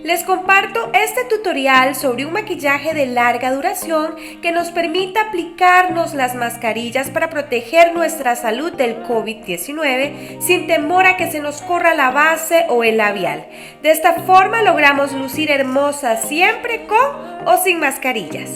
Les comparto este tutorial sobre un maquillaje de larga duración que nos permite aplicarnos las mascarillas para proteger nuestra salud del COVID-19 sin temor a que se nos corra la base o el labial. De esta forma logramos lucir hermosas siempre con o sin mascarillas.